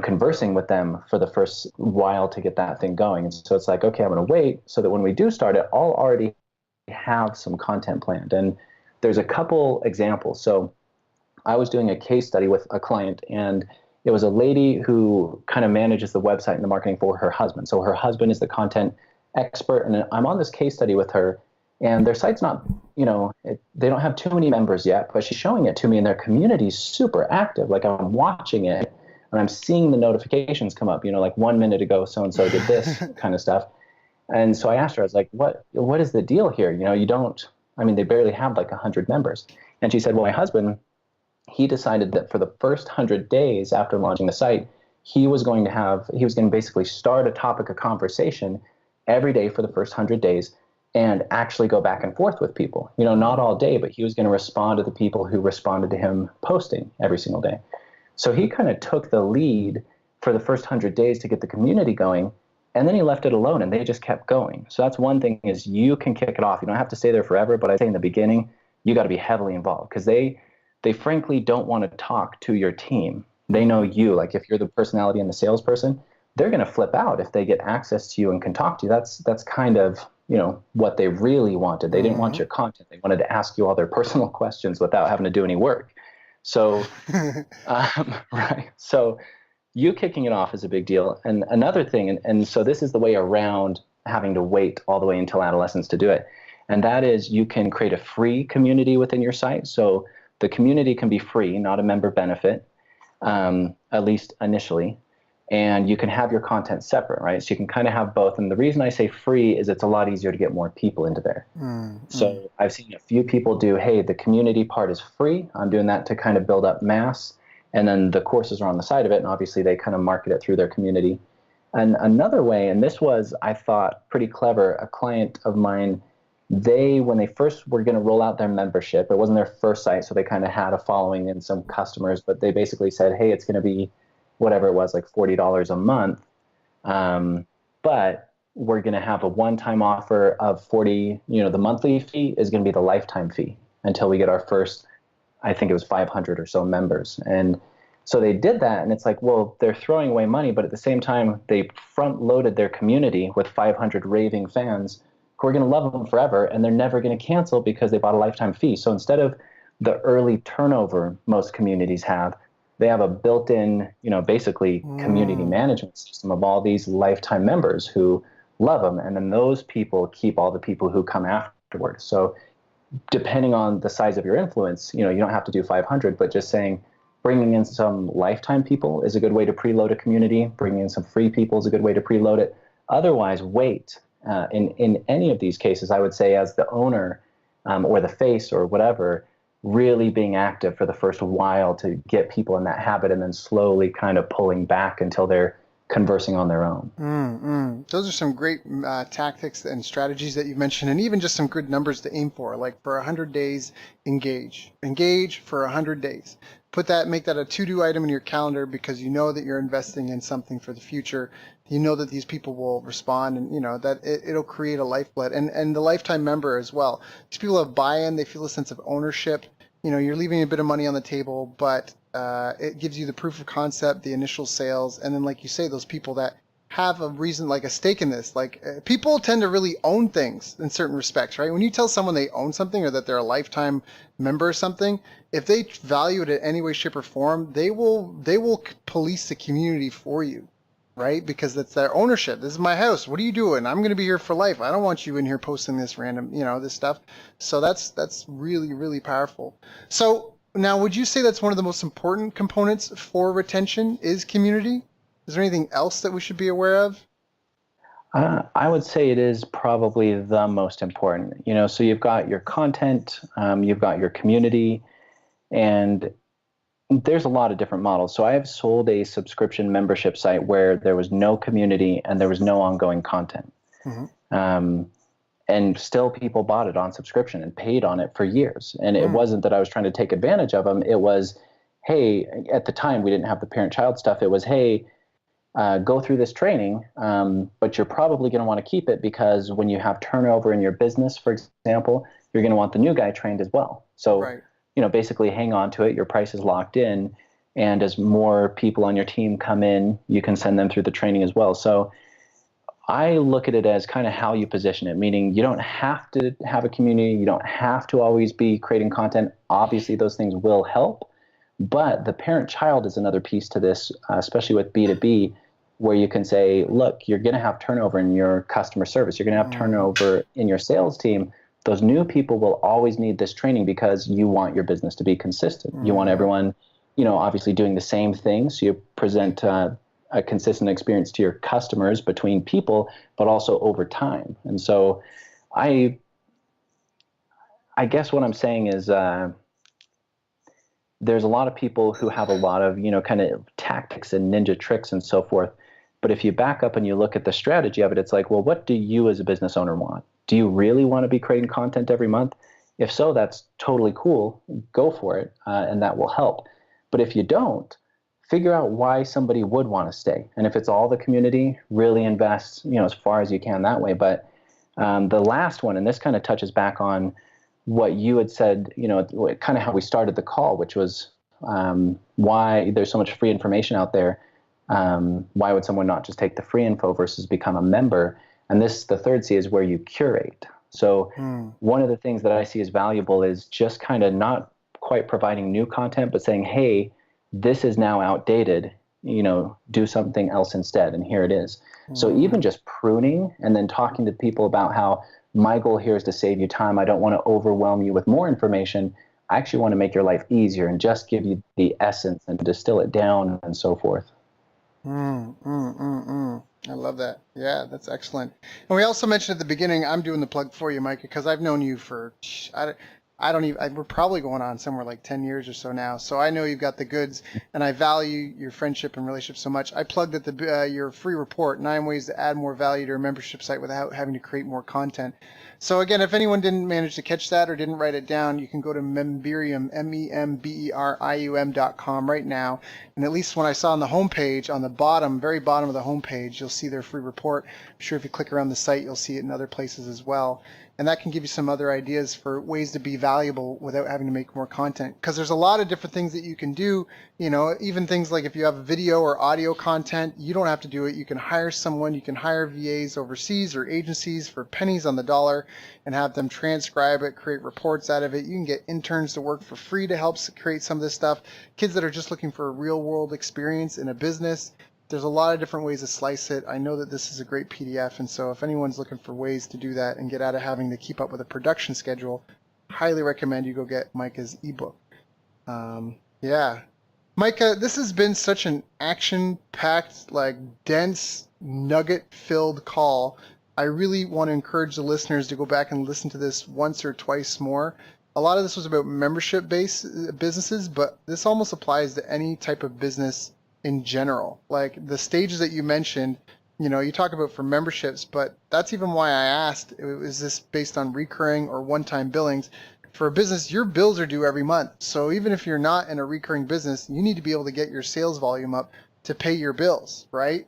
B: conversing with them for the first while to get that thing going. And so it's like, okay, I'm going to wait so that when we do start it, I'll already have some content planned. And there's a couple examples. So I was doing a case study with a client, and it was a lady who kind of manages the website and the marketing for her husband. So her husband is the content expert, and I'm on this case study with her, and their site's not, they don't have too many members yet, but she's showing it to me, and their community is super active. Like I'm watching it, and I'm seeing the notifications come up, like 1 minute ago, so-and-so did this kind of stuff. And so I asked her, I was like, what is the deal here? You don't, I mean, they barely have like 100 members. And she said, well, my husband, he decided that for the first 100 days after launching the site, he was going to basically start a topic of conversation every day for the first 100 days and actually go back and forth with people. Not all day, but he was going to respond to the people who responded to him posting every single day. So he kind of took the lead for the first 100 days to get the community going, and then he left it alone and they just kept going. So that's one thing, is you can kick it off. You don't have to stay there forever, but I say in the beginning, you got to be heavily involved because they frankly don't want to talk to your team. They know you. Like if you're the personality and the salesperson, they're going to flip out if they get access to you and can talk to you. That's kind of, what they really wanted. They didn't want
A: Mm-hmm.
B: your content. They wanted to ask you all their personal questions without having to do any work. So, right. So you kicking it off is a big deal. And another thing, and so this is the way around having to wait all the way until adolescence to do it. And that is you can create a free community within your site. So the community can be free, not a member benefit, at least initially. And you can have your content separate, right? So you can kind of have both. And the reason I say free is it's a lot easier to get more people into there.
A: Mm-hmm.
B: So I've seen a few people do, hey, the community part is free. I'm doing that to kind of build up mass. And then the courses are on the side of it. And obviously they kind of market it through their community. And another way, and this was, I thought, pretty clever, a client of mine, when they first were going to roll out their membership, it wasn't their first site, so they kind of had a following and some customers, but they basically said, hey, it's going to be whatever it was, like $40 a month. But we're going to have a one-time offer of 40, the monthly fee is going to be the lifetime fee until we get our first, I think it was 500 or so members. And so they did that, and it's like, well, they're throwing away money, but at the same time, they front-loaded their community with 500 raving fans who are going to love them forever, and they're never going to cancel because they bought a lifetime fee. So instead of the early turnover most communities have, they have a built-in, basically community
A: Mm.
B: management system of all these lifetime members who love them, and then those people keep all the people who come afterwards. So depending on the size of your influence, you don't have to do 500, but just saying bringing in some lifetime people is a good way to preload a community. Bringing in some free people is a good way to preload it. Otherwise, wait. In any of these cases, I would say as the owner or the face or whatever, really being active for the first while to get people in that habit, and then slowly kind of pulling back until they're conversing on their own.
A: Those are some great tactics and strategies that you mentioned, and even just some good numbers to aim for. Like for 100 days, engage for 100 days. Make that a to-do item in your calendar, because you know that you're investing in something for the future. You know that these people will respond, and you know that it'll create a lifeblood, and the lifetime member as well. These people have buy-in. They feel a sense of ownership. You know, you're leaving a bit of money on the table, but it gives you the proof of concept, the initial sales, and then, like you say, those people that have a reason, like a stake in this. Like people tend to really own things in certain respects, right? When you tell someone they own something or that they're a lifetime member of something, if they value it in any way, shape, or form, they will police the community for you, right? Because that's their ownership. This is my house. What are you doing? I'm going to be here for life. I don't want you in here posting this random, this stuff. So that's really, really powerful. So now, would you say that's one of the most important components for retention is community? Is there anything else that we should be aware of?
B: I would say it is probably the most important. So you've got your content, you've got your community, and there's a lot of different models. So I have sold a subscription membership site where there was no community and there was no ongoing content. Mm-hmm. And still people bought it on subscription and paid on it for years. And it wasn't that I was trying to take advantage of them. It was, hey, at the time we didn't have the parent-child stuff. It was, hey, go through this training, but you're probably going to want to keep it, because when you have turnover in your business, for example, you're going to want the new guy trained as well. So, right. Basically hang on to it. Your price is locked in. And as more people on your team come in, you can send them through the training as well. So I look at it as kind of how you position it, meaning you don't have to have a community. You don't have to always be creating content. Obviously, those things will help. But the parent-child is another piece to this, especially with B2B, where you can say, look, you're going to have turnover in your customer service. You're going to have turnover in your sales team. Those new people will always need this training because you want your business to be consistent. You want everyone, obviously doing the same thing. So you present a consistent experience to your customers between people, but also over time. And so I guess what I'm saying is there's a lot of people who have a lot of, kind of tactics and ninja tricks and so forth. But if you back up and you look at the strategy of it, it's like, well, what do you as a business owner want? Do you really want to be creating content every month? If so, that's totally cool. Go for it, and that will help. But if you don't, figure out why somebody would want to stay. And if it's all the community, really invest, as far as you can that way. But the last one, and this kind of touches back on what you had said, kind of how we started the call, which was why there's so much free information out there. Why would someone not just take the free info versus become a member? And the third C is where you curate. So one of the things that I see as valuable is just kind of not quite providing new content, but saying, hey, this is now outdated, do something else instead. And here it is. So even just pruning and then talking to people about how my goal here is to save you time. I don't want to overwhelm you with more information. I actually want to make your life easier and just give you the essence and distill it down and so forth.
A: I love that. Yeah, that's excellent. And we also mentioned at the beginning, I'm doing the plug for you, Micah, because I've known you for, we're probably going on somewhere like 10 years or so now. So I know you've got the goods, and I value your friendship and relationship so much. I plugged at your free report, 9 ways to add more value to your membership site without having to create more content. So again, if anyone didn't manage to catch that or didn't write it down, you can go to Memberium, memberium.com right now. And at least when I saw on the homepage, on the bottom, very bottom of the homepage, you'll see their free report. I'm sure if you click around the site, you'll see it in other places as well. And that can give you some other ideas for ways to be valuable without having to make more content. Because there's a lot of different things that you can do. Even things like if you have video or audio content, you don't have to do it. You can hire someone. You can hire VAs overseas or agencies for pennies on the dollar and have them transcribe it, create reports out of it. You can get interns to work for free to help create some of this stuff. Kids that are just looking for a real world experience in a business. There's a lot of different ways to slice it. I know that this is a great PDF, and so if anyone's looking for ways to do that and get out of having to keep up with a production schedule, highly recommend you go get Micah's ebook. Yeah. Micah, this has been such an action-packed, dense, nugget-filled call. I really want to encourage the listeners to go back and listen to this once or twice more. a lot of this was about membership-based businesses, but this almost applies to any type of business in general. Like the stages that you mentioned, you talk about for memberships, but that's even why I asked, is this based on recurring or one-time billings? For a business, your bills are due every month. So even if you're not in a recurring business, you need to be able to get your sales volume up to pay your bills, right?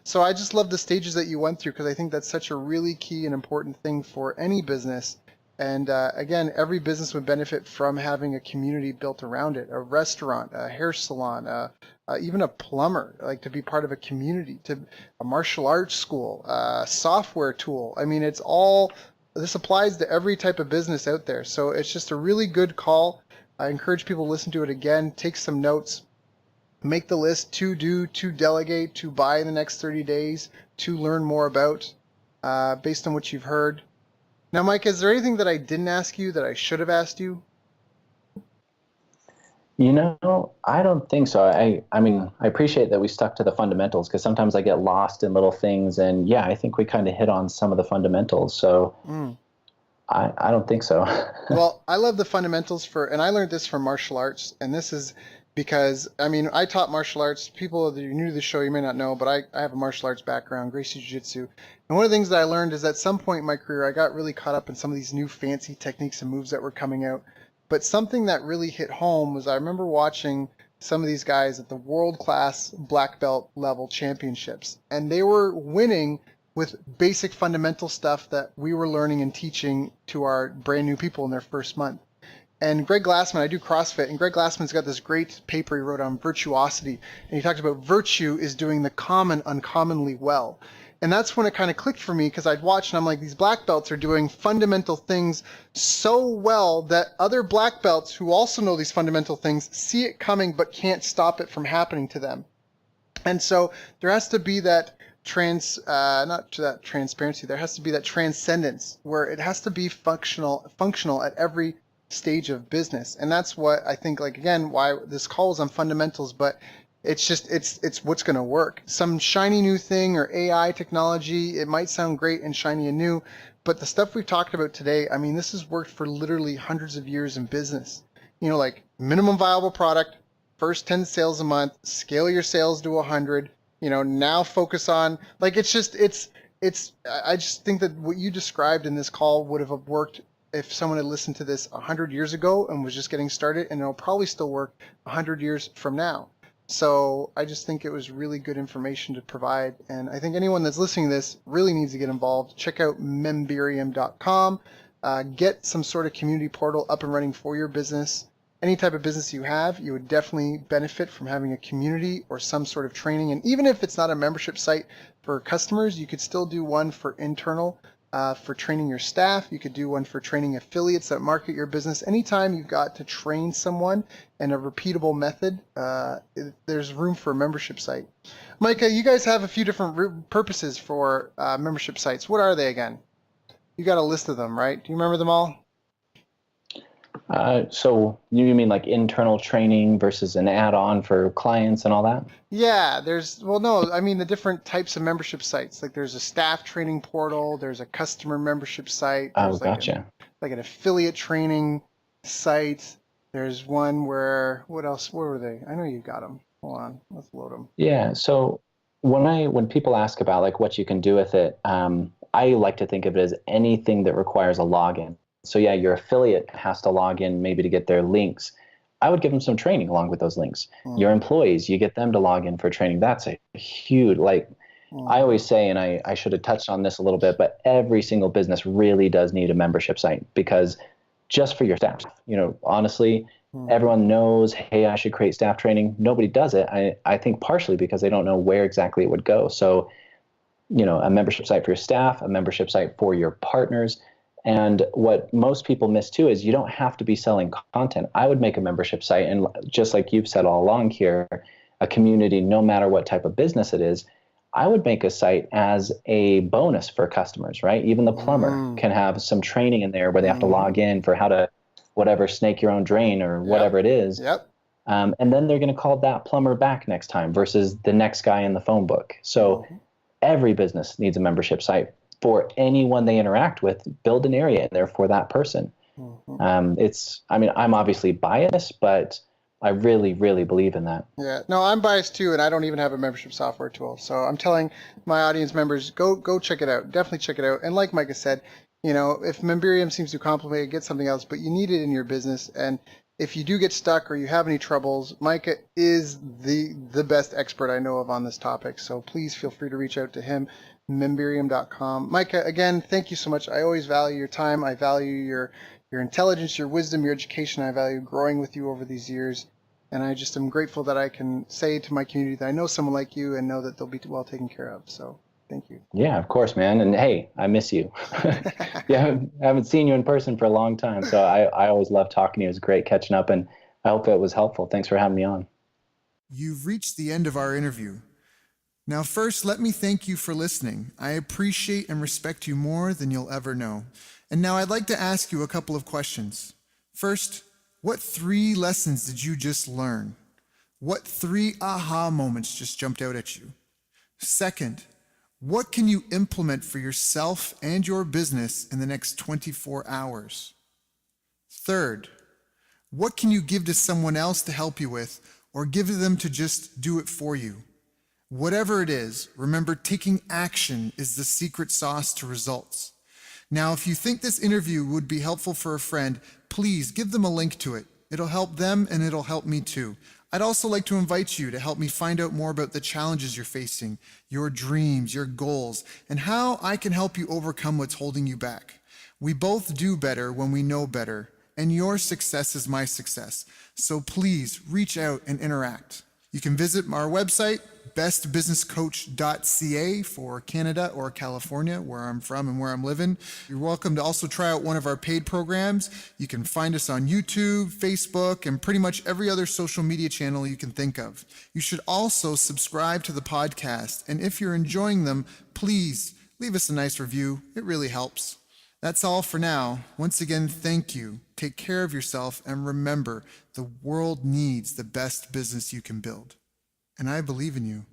A: So I just love the stages that you went through because I think that's such a really key and important thing for any business. And again, every business would benefit from having a community built around it, a restaurant, a hair salon, even a plumber, like to be part of a community, to a martial arts school, a software tool. I mean, this applies to every type of business out there. So it's just a really good call. I encourage people to listen to it again, take some notes, make the list to do, to delegate, to buy in the next 30 days, to learn more about based on what you've heard. Now, Mike, is there anything that I didn't ask you that I should have asked you?
B: I don't think so. I mean, I appreciate that we stuck to the fundamentals because sometimes I get lost in little things. And yeah, I think we kind of hit on some of the fundamentals. So I don't think so.
A: Well, I love the fundamentals and I learned this from martial arts. And this is because, I mean, I taught martial arts. People that are new to the show, you may not know, but I have a martial arts background, Gracie Jiu-Jitsu. And one of the things that I learned is at some point in my career, I got really caught up in some of these new fancy techniques and moves that were coming out. But something that really hit home was I remember watching some of these guys at the world-class black belt level championships, and they were winning with basic fundamental stuff that we were learning and teaching to our brand new people in their first month. And Greg Glassman, I do CrossFit, and Greg Glassman's got this great paper he wrote on virtuosity, and he talked about virtue is doing the common uncommonly well. And that's when it kind of clicked for me because I'd watch and I'm like, these black belts are doing fundamental things so well that other black belts who also know these fundamental things see it coming but can't stop it from happening to them. And so there has to be that transparency, there has to be that transcendence where it has to be functional at every stage of business. And that's what I think, like, again, why this call is on fundamentals, but it's what's going to work. Some shiny new thing or AI technology, it might sound great and shiny and new, but the stuff we've talked about today, I mean, this has worked for literally hundreds of years in business. Like minimum viable product, first 10 sales a month, scale your sales to 100, now focus on, like, I just think that what you described in this call would have worked if someone had listened to this 100 years ago and was just getting started, and it'll probably still work 100 years from now. So I just think it was really good information to provide. And I think anyone that's listening to this really needs to get involved. Check out memberium.com. Get some sort of community portal up and running for your business. Any type of business you have, you would definitely benefit from having a community or some sort of training. And even if it's not a membership site for customers, you could still do one for internal. For training your staff. You could do one for training affiliates that market your business. Anytime you've got to train someone in a repeatable method, there's room for a membership site. Micah, you guys have a few different purposes for membership sites. What are they again? You got a list of them, right? Do you remember them all?
B: So you mean like internal training versus an add-on for clients and all that?
A: Yeah, the different types of membership sites. Like there's a staff training portal, there's a customer membership site. There's
B: gotcha.
A: Like an affiliate training site. There's one where, what else? Where were they? I know you got them. Hold on, let's load them.
B: Yeah, so when people ask about like what you can do with it, I like to think of it as anything that requires a login. So yeah, your affiliate has to log in maybe to get their links. I would give them some training along with those links. Your employees, you get them to log in for training. That's a huge, I always say, and I should have touched on this a little bit, but every single business really does need a membership site because just for your staff, honestly, everyone knows, hey, I should create staff training. Nobody does it. I think partially because they don't know where exactly it would go. So, a membership site for your staff, a membership site for your partners. And what most people miss too is you don't have to be selling content. I would make a membership site, and just like you've said all along here, a community, no matter what type of business it is, I would make a site as a bonus for customers, right? Even the plumber can have some training in there where they have to log in for how to, whatever, snake your own drain or whatever it is.
A: Yep.
B: And then they're going to call that plumber back next time versus the next guy in the phone book. So every business needs a membership site. For anyone they interact with, build an area in there for that person. I'm obviously biased, but I really, really believe in that.
A: Yeah, no, I'm biased too, and I don't even have a membership software tool. So I'm telling my audience members, go check it out. Definitely check it out. And like Micah said, if Memberium seems too complicated, get something else. But you need it in your business. And if you do get stuck or you have any troubles, Micah is the best expert I know of on this topic. So please feel free to reach out to him, memberium.com. Micah, again, thank you so much. I always value your time. I value your intelligence, your wisdom, your education. I value growing with you over these years. And I just am grateful that I can say to my community that I know someone like you and know that they'll be well taken care of. So thank you.
B: Yeah, of course, man. And hey, I miss you. Yeah, I haven't seen you in person for a long time. So I always love talking to you. It was great catching up, and I hope it was helpful. Thanks for having me on.
C: You've reached the end of our interview. Now, first, let me thank you for listening. I appreciate and respect you more than you'll ever know. And now I'd like to ask you a couple of questions. First, what 3 lessons did you just learn? What 3 aha moments just jumped out at you? Second, what can you implement for yourself and your business in the next 24 hours? Third, what can you give to someone else to help you with, or give to them to just do it for you? Whatever it is, remember, taking action is the secret sauce to results. Now, if you think this interview would be helpful for a friend, please give them a link to it. It'll help them and it'll help me too. I'd also like to invite you to help me find out more about the challenges you're facing, your dreams, your goals, and how I can help you overcome what's holding you back. We both do better when we know better, and your success is my success. So please reach out and interact. You can visit our website, bestbusinesscoach.ca for Canada or California, where I'm from and where I'm living. You're welcome to also try out one of our paid programs. You can find us on YouTube, Facebook, and pretty much every other social media channel you can think of. You should also subscribe to the podcast, and if you're enjoying them, please leave us a nice review. It really helps. That's all for now. Once again, thank you. Take care of yourself, and remember, the world needs the best business you can build. And I believe in you.